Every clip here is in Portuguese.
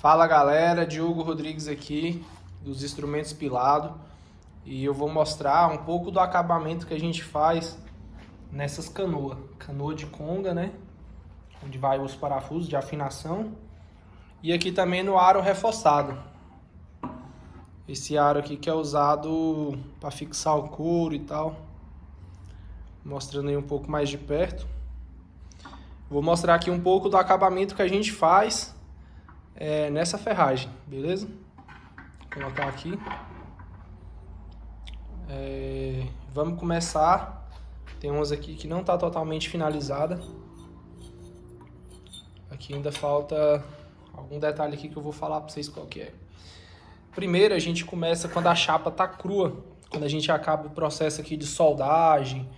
Fala galera, Diogo Rodrigues aqui dos Instrumentos Pilado e eu vou mostrar um pouco do acabamento que a gente faz nessas canoas. Canoa de conga, né? Onde vai os parafusos de afinação e aqui também no aro reforçado. Esse aro aqui que é usado para fixar o couro e tal. Mostrando aí um pouco mais de perto. Vou mostrar aqui um pouco do acabamento que a gente faz nessa ferragem, beleza? Vou colocar aqui. Vamos começar. Tem umas aqui que não está totalmente finalizada. Aqui ainda falta algum detalhe aqui que eu vou falar para vocês qual que é. Primeiro a gente começa quando a chapa tá crua, quando a gente acaba o processo aqui de soldagem,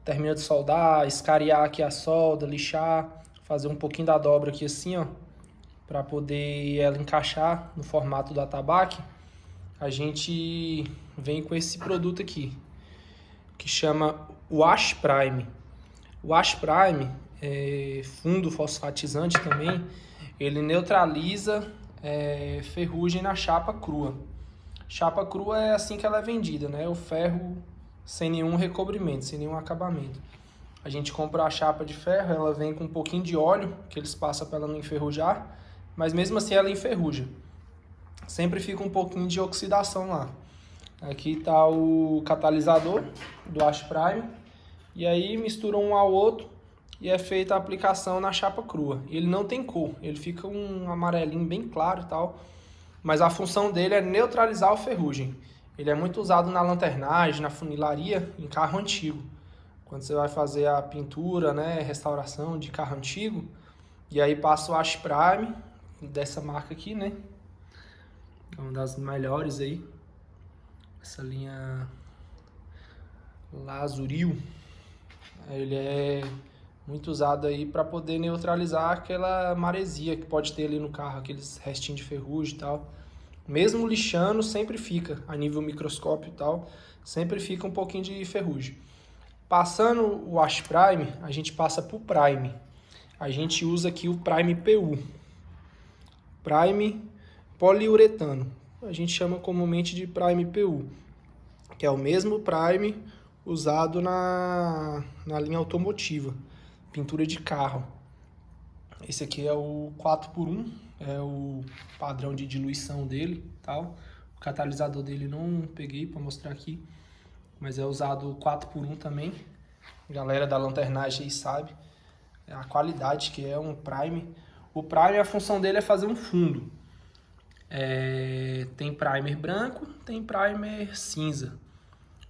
termina de soldar, escariar aqui a solda, lixar, fazer um pouquinho da dobra aqui assim, ó, para poder ela encaixar no formato do atabaque. A gente vem com esse produto aqui, que chama Wash Prime. O Wash Prime é fundo fosfatizante também, ele neutraliza ferrugem na chapa crua. Chapa crua é assim que ela é vendida, né? O ferro sem nenhum recobrimento, sem nenhum acabamento. A gente compra a chapa de ferro, ela vem com um pouquinho de óleo, que eles passam para ela não enferrujar, mas mesmo assim ela enferruja. Sempre fica um pouquinho de oxidação lá. Aqui está o catalisador do Wash Prime, e aí mistura um ao outro e é feita a aplicação na chapa crua. Ele não tem cor, ele fica um amarelinho bem claro e tal, mas a função dele é neutralizar a ferrugem. Ele é muito usado na lanternagem, na funilaria, em carro antigo. Quando você vai fazer a pintura, né, restauração de carro antigo, e aí passa o Wash Prime, dessa marca aqui, né? É uma das melhores aí. Essa linha Lazuril. Ele é muito usado aí para poder neutralizar aquela maresia que pode ter ali no carro, aqueles restinhos de ferrugem e tal. Mesmo lixando, sempre fica, a nível microscópio e tal, sempre fica um pouquinho de ferrugem. Passando o Wash Prime, a gente passa para o Prime. A gente usa aqui o Prime PU. Prime poliuretano. A gente chama comumente de Prime PU, que é o mesmo Prime usado na linha automotiva, pintura de carro. Esse aqui é o 4x1, é o padrão de diluição dele, tal. O catalisador dele não peguei para mostrar aqui, mas é usado 4x1 também. A galera da lanternagem aí sabe a qualidade que é um Prime. O Prime, a função dele é fazer um fundo. Tem primer branco, tem primer cinza.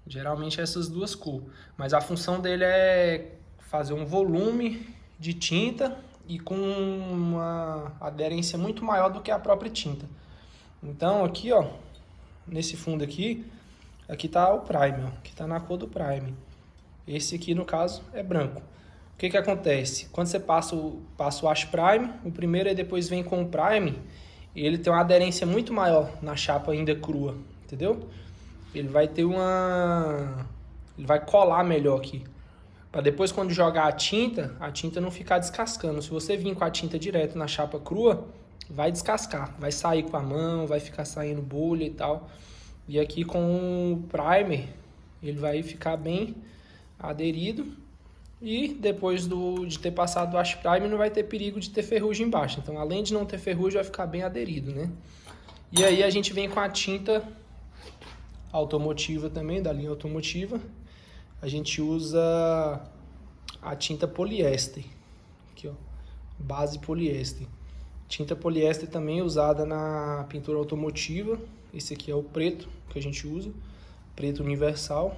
Geralmente essas duas cores. Mas a função dele é fazer um volume de tinta e com uma aderência muito maior do que a própria tinta. Então aqui, ó, nesse fundo aqui tá o Prime, ó, que tá na cor do Prime. Esse aqui, no caso, é branco. O que que acontece? Quando você passa o Wash Prime, o primeiro e depois vem com o Prime, ele tem uma aderência muito maior na chapa ainda crua, entendeu? Ele vai ter ele vai colar melhor aqui. Para depois, quando jogar a tinta não ficar descascando. Se você vir com a tinta direto na chapa crua, vai descascar. Vai sair com a mão, vai ficar saindo bolha e tal. E aqui com o primer, ele vai ficar bem aderido. E depois de ter passado o Wash Prime, não vai ter perigo de ter ferrugem embaixo. Então, além de não ter ferrugem, vai ficar bem aderido, né? E aí a gente vem com a tinta automotiva também, da linha automotiva. A gente usa a tinta poliéster. Aqui, ó. Base poliéster. Tinta poliéster também usada na pintura automotiva. Esse aqui é o preto que a gente usa. Preto universal.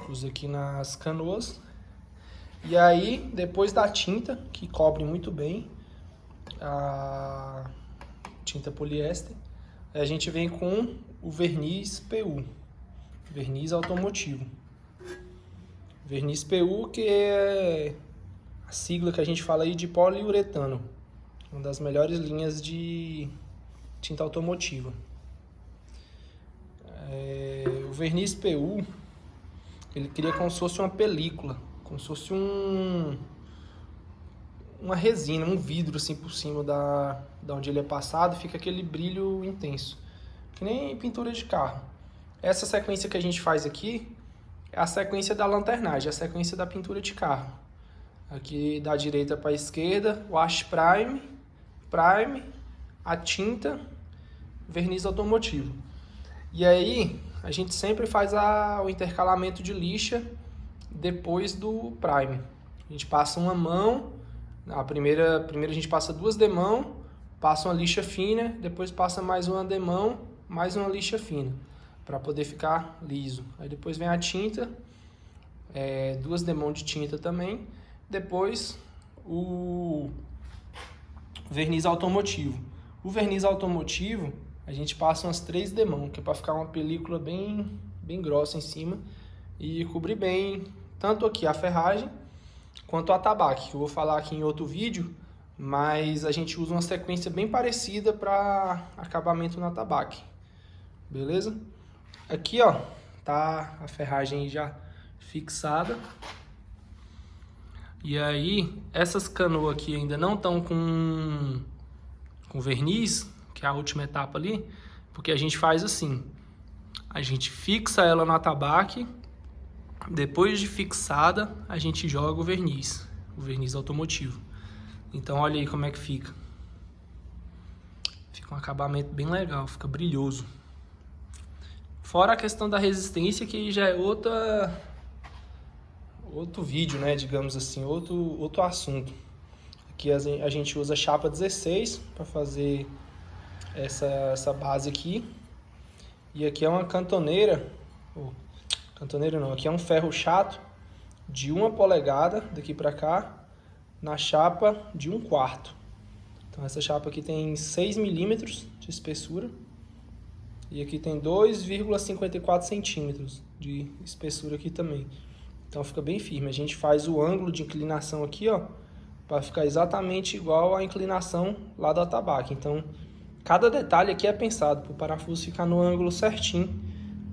Usa aqui nas canoas. E aí, depois da tinta, que cobre muito bem a tinta poliéster, a gente vem com o verniz PU, verniz automotivo. Verniz PU, que é a sigla que a gente fala aí de poliuretano, uma das melhores linhas de tinta automotiva. O verniz PU, ele cria como se fosse uma película, como se fosse uma resina, um vidro assim por cima da onde ele é passado, fica aquele brilho intenso, que nem pintura de carro. Essa sequência que a gente faz aqui é a sequência da lanternagem, a sequência da pintura de carro. Aqui da direita para a esquerda, wash prime, a tinta, verniz automotivo. E aí a gente sempre faz o intercalamento de lixa depois do prime. A gente passa uma mão, primeiro a gente passa 2 demão, passa uma lixa fina, depois passa mais uma demão, mais uma lixa fina, para poder ficar liso. Aí depois vem a tinta, 2 demão de tinta também, depois o verniz automotivo. O verniz automotivo a gente passa umas 3 demão, que é para ficar uma película bem grossa em cima e cobrir bem tanto aqui a ferragem quanto o atabaque, que eu vou falar aqui em outro vídeo, mas a gente usa uma sequência bem parecida para acabamento no atabaque, beleza? Aqui ó, tá a ferragem já fixada. E aí, essas canoas aqui ainda não estão com verniz, que é a última etapa ali, porque a gente faz assim, a gente fixa ela no atabaque, depois de fixada, a gente joga o verniz automotivo. Então olha aí como é que fica. Fica um acabamento bem legal, fica brilhoso. Fora a questão da resistência, que já é outro vídeo, né, digamos assim, outro assunto. Aqui a gente usa chapa 16 para fazer essa base aqui. E aqui é uma cantoneira, cantoneira não, aqui é um ferro chato de 1 polegada daqui para cá, na chapa de 1/4. Então essa chapa aqui tem 6 milímetros de espessura. E aqui tem 2,54 centímetros de espessura aqui também. Então fica bem firme. A gente faz o ângulo de inclinação aqui, ó, para ficar exatamente igual à inclinação lá do atabaque. Então, cada detalhe aqui é pensado para o parafuso ficar no ângulo certinho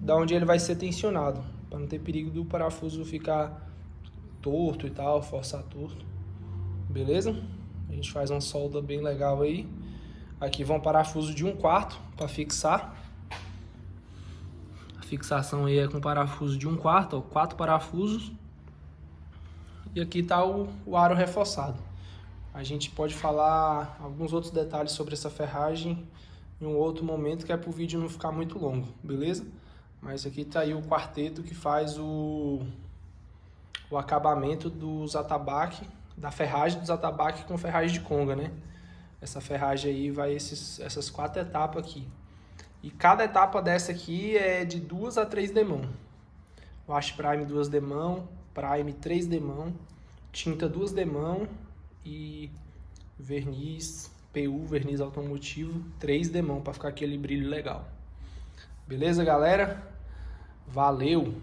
da onde ele vai ser tensionado, para não ter perigo do parafuso ficar torto e tal, forçar torto. Beleza? A gente faz uma solda bem legal aí. Aqui vai um parafuso de 1/4 para fixar. A fixação aí é com parafuso de 1/4, ó, 4 parafusos. E aqui está o aro reforçado. A gente pode falar alguns outros detalhes sobre essa ferragem em um outro momento, que é para o vídeo não ficar muito longo, beleza? Mas aqui está aí o quarteto que faz o acabamento dos atabaque, da ferragem dos atabaque com ferragem de conga, né? Essa ferragem aí vai essas 4 etapas aqui. E cada etapa dessa aqui é de 2 a 3 demão. Wash prime 2 demão, prime 3 demão, tinta 2 demão e verniz PU, verniz automotivo 3 demão, para ficar aquele brilho legal. Beleza, galera? Valeu!